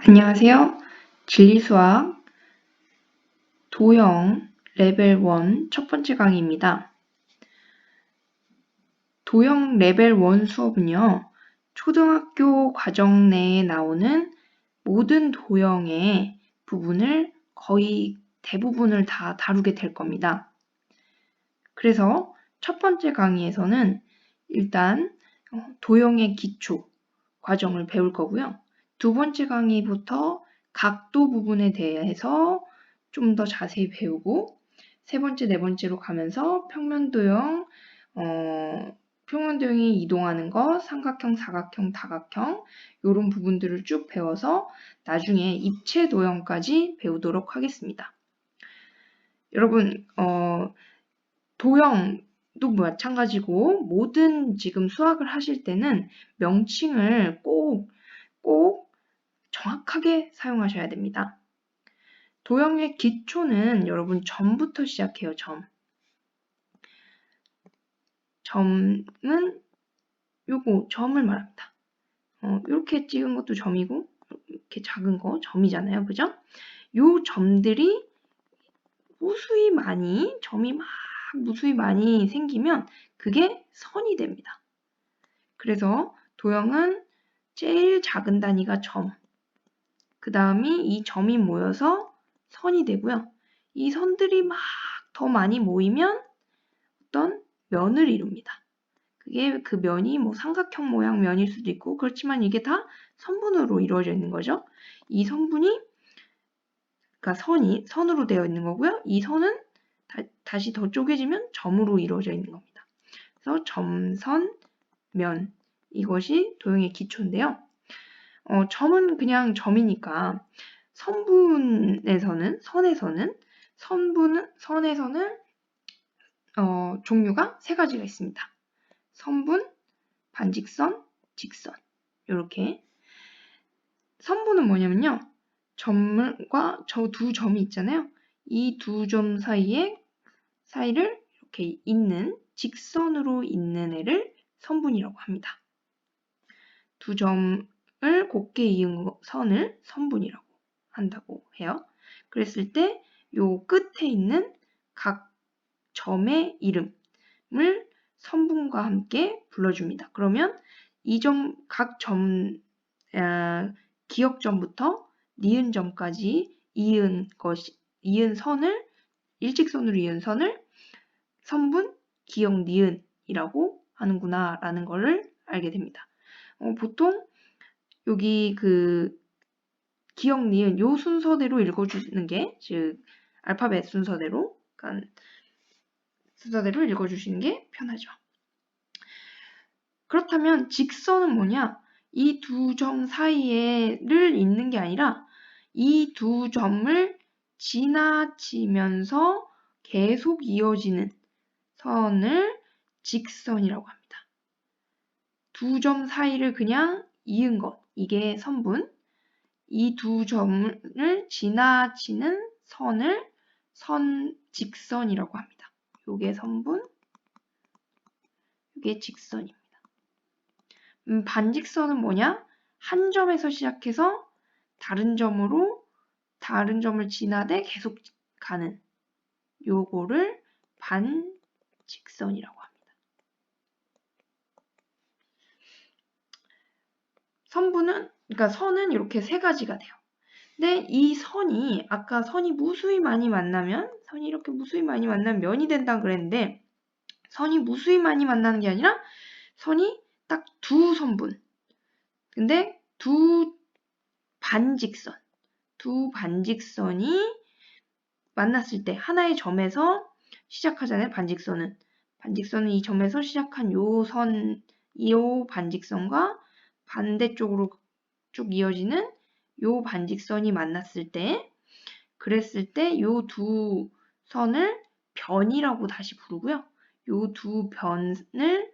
안녕하세요. 진리수학 도형 레벨 1 첫 번째 강의입니다. 도형 레벨 1 수업은요, 초등학교 과정 내에 나오는 모든 도형의 부분을 거의 대부분을 다 다루게 될 겁니다. 그래서 첫 번째 강의에서는 일단 도형의 기초 과정을 배울 거고요. 두 번째 강의부터 각도 부분에 대해서 좀 더 자세히 배우고 세 번째, 네 번째로 가면서 평면도형이 이동하는 것, 삼각형, 사각형, 다각형 이런 부분들을 쭉 배워서 나중에 입체 도형까지 배우도록 하겠습니다. 여러분, 도형도 마찬가지고 모든 지금 수학을 하실 때는 명칭을 꼭 정확하게 사용하셔야 됩니다. 도형의 기초는 여러분 점부터 시작해요. 점은 점을 말합니다. 이렇게 찍은 것도 점이고 이렇게 작은 거 점이잖아요. 그죠? 요 점들이 점이 무수히 많이 생기면 그게 선이 됩니다. 그래서 도형은 제일 작은 단위가 점, 그 다음이 이 점이 모여서 선이 되고요. 이 선들이 더 많이 모이면 어떤 면을 이룹니다. 그게 그 면이 삼각형 모양 면일 수도 있고 그렇지만 이게 다 선분으로 이루어져 있는 거죠. 이 선분이 그러니까 선으로 되어 있는 거고요. 이 선은 다시 더 쪼개지면 점으로 이루어져 있는 겁니다. 그래서 점, 선, 면 이것이 도형의 기초인데요. 점은 그냥 점이니까 선에서는 종류가 세 가지가 있습니다. 선분, 반직선, 직선 이렇게. 선분은 뭐냐면요. 점과 저 두 점이 있잖아요. 이 두 점 사이를 이렇게 직선으로 잇는 애를 선분이라고 합니다. 두 점을 곱게 이은 선을 선분이라고 한다고 해요. 그랬을 때 요 끝에 있는 각 점의 이름을 선분과 함께 불러줍니다. 그러면 각 점, 기역점부터 니은점까지 일직선으로 이은 선을 선분, 기역, 니은이라고 하는구나 라는 것을 알게 됩니다. 보통 여기 기역, 니은 요 순서대로 읽어주는 게, 즉 알파벳 순서대로 읽어주시는 게 편하죠. 그렇다면 직선은 뭐냐? 이 두 점 사이를 잇는 게 아니라 이 두 점을 지나치면서 계속 이어지는 선을 직선이라고 합니다. 두 점 사이를 그냥 이은 것, 이게 선분. 이 두 점을 지나치는 선을 직선이라고 합니다. 요게 선분, 요게 직선입니다. 반직선은 뭐냐? 한 점에서 시작해서 다른 점을 지나되 계속 가는 요거를 반직선이라고 합니다. 그러니까 선은 이렇게 세 가지가 돼요. 근데 이 아까 선이 무수히 많이 만나면 면이 된다 그랬는데, 선이 무수히 많이 만나는 게 아니라 선이 딱 두 선분. 근데 두 반직선이 만났을 때 하나의 점에서 시작하잖아요. 반직선은 이 점에서 시작한 요 반직선과 반대쪽으로 쭉 이어지는 요 반직선이 만났을 때, 그랬을 때 요 두 선을 변이라고 다시 부르고요. 요 두 변을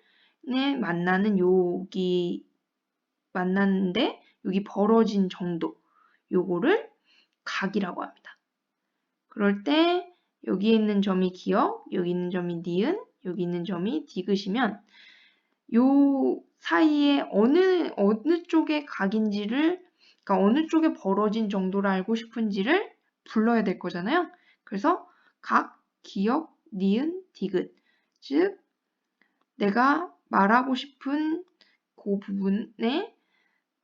만났는데 여기 벌어진 정도, 요거를 각이라고 합니다. 그럴 때 여기에 있는 점이 기역, 여기 있는 점이 니은, 여기 있는 점이 디귿이면 요 사이에 어느 쪽의 각인지를 그러니까 어느 쪽에 벌어진 정도를 알고 싶은지를 불러야 될 거잖아요. 그래서 각, 기역, 니은, 디귿. 즉 내가 말하고 싶은 그 부분에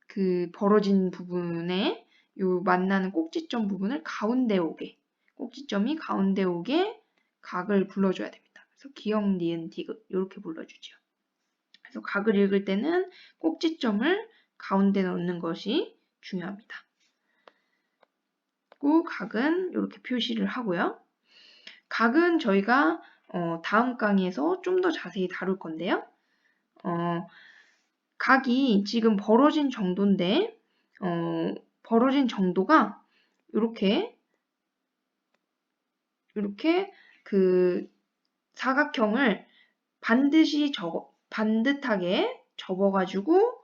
그 벌어진 부분에 요 만나는 꼭지점 부분을 가운데 오게, 꼭지점이 가운데 오게 각을 불러줘야 됩니다. 그래서 기역, 니은, 디귿 이렇게 불러주죠. 그래서 각을 읽을 때는 꼭지점을 가운데 넣는 것이 중요합니다. 그 각은 이렇게 표시를 하고요. 각은 저희가 다음 강의에서 좀 더 자세히 다룰 건데요. 각이 지금 벌어진 정도인데 벌어진 정도가 이렇게 그 사각형을 반듯하게 접어가지고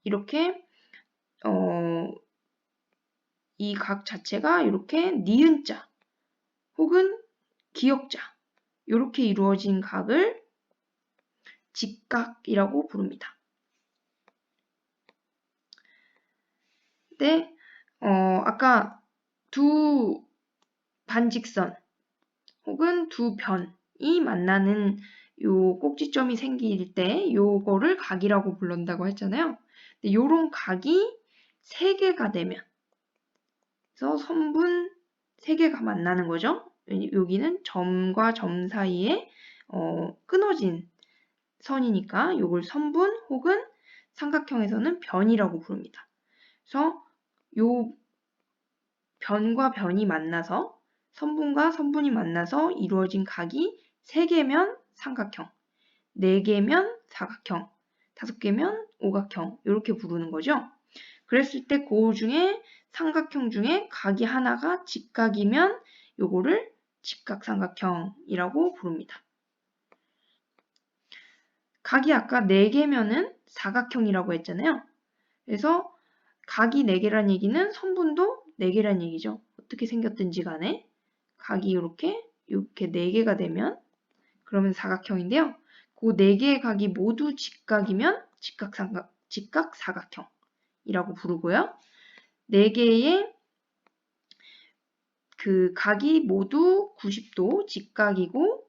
이렇게 이 각 자체가 이렇게 니은자 혹은 기역자 이렇게 이루어진 각을 직각이라고 부릅니다. 근데 아까 두 반직선 혹은 두 변이 만나는 요 꼭지점이 생길 때 요거를 각이라고 부른다고 했잖아요. 근데 요런 각이 3개가 되면 그래서 선분 3개가 만나는 거죠. 여기는 점과 점 사이에 끊어진 선이니까 요걸 선분 혹은 삼각형에서는 변이라고 부릅니다. 그래서 요 변과 변이 만나서 선분과 선분이 만나서 이루어진 각이 3개면 삼각형, 4개면 사각형, 5개면 오각형 이렇게 부르는 거죠. 그랬을 때 그 중에 삼각형 중에 각이 하나가 직각이면 요거를 직각삼각형이라고 부릅니다. 각이 아까 4개면은 사각형이라고 했잖아요. 그래서 각이 4개란 얘기는 선분도 4개란 얘기죠. 어떻게 생겼든지 간에 각이 이렇게 4개가 되면 그러면 사각형인데요. 그 4개의 각이 모두 직각이면 직각사각형이라고 부르고요. 4개의 그 각이 모두 90도 직각이고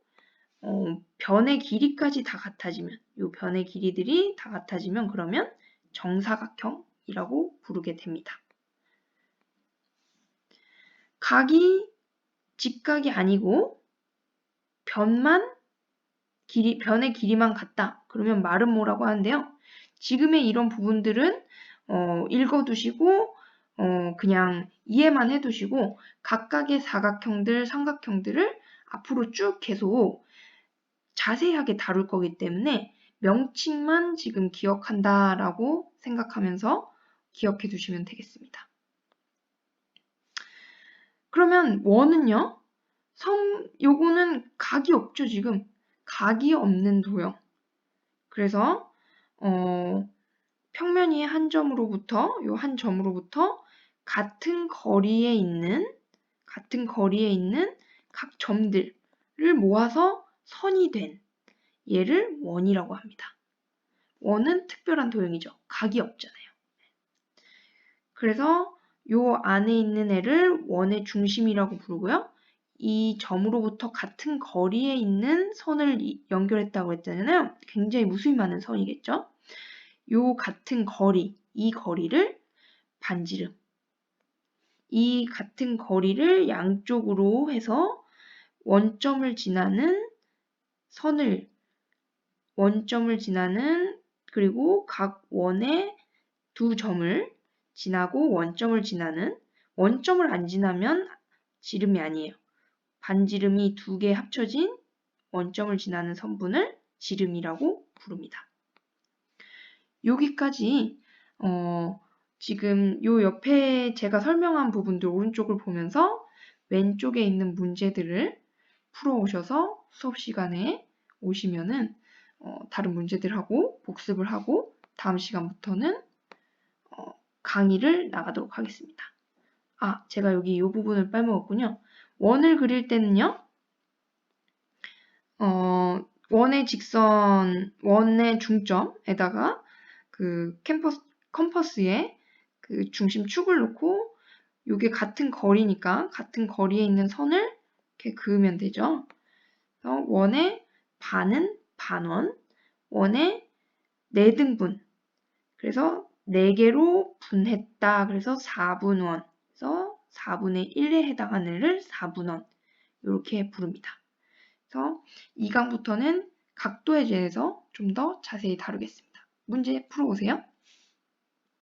변의 길이까지 다 같아지면 이 변의 길이들이 다 같아지면 그러면 정사각형이라고 부르게 됩니다. 각이 직각이 아니고 변의 길이만 같다. 그러면 말은 뭐라고 하는데요. 지금의 이런 부분들은 읽어두시고 그냥 이해만 해두시고 각각의 사각형들, 삼각형들을 앞으로 쭉 계속 자세하게 다룰 거기 때문에 명칭만 지금 기억한다라고 생각하면서 기억해 두시면 되겠습니다. 그러면 원은요? 요거는 각이 없죠, 지금. 각이 없는 도형. 그래서 평면 위의 한 점으로부터 요 한 점으로부터 같은 거리에 있는 각 점들을 모아서 선이 된 얘를 원이라고 합니다. 원은 특별한 도형이죠. 각이 없잖아요. 그래서 요 안에 있는 애를 원의 중심이라고 부르고요. 이 점으로부터 같은 거리에 있는 선을 연결했다고 했잖아요. 굉장히 무수히 많은 선이겠죠. 요 같은 거리, 이 거리를 반지름. 이 같은 거리를 양쪽으로 해서 원점을 지나는 그리고 각 원의 두 점을 지나고 원점을 지나는 원점을 안 지나면 지름이 아니에요. 반지름이 2개 합쳐진 원점을 지나는 선분을 지름이라고 부릅니다. 여기까지 지금 요 옆에 제가 설명한 부분들 오른쪽을 보면서 왼쪽에 있는 문제들을 풀어오셔서 수업 시간에 오시면은 다른 문제들하고 복습을 하고 다음 시간부터는 강의를 나가도록 하겠습니다. 제가 여기 이 부분을 빼먹었군요. 원을 그릴 때는요. 원의 중점에다가 그 컴퍼스에 그 중심축을 놓고 요게 같은 거리니까 같은 거리에 있는 선을 이렇게 그으면 되죠. 그래서 원의 반은 반원, 원의 4등분. 그래서 4개로 분했다. 그래서 4분원. 그래서 4분의 1에 해당하는 애를 4분원. 이렇게 부릅니다. 그래서 2강부터는 각도에 대해서 좀 더 자세히 다루겠습니다. 문제 풀어보세요.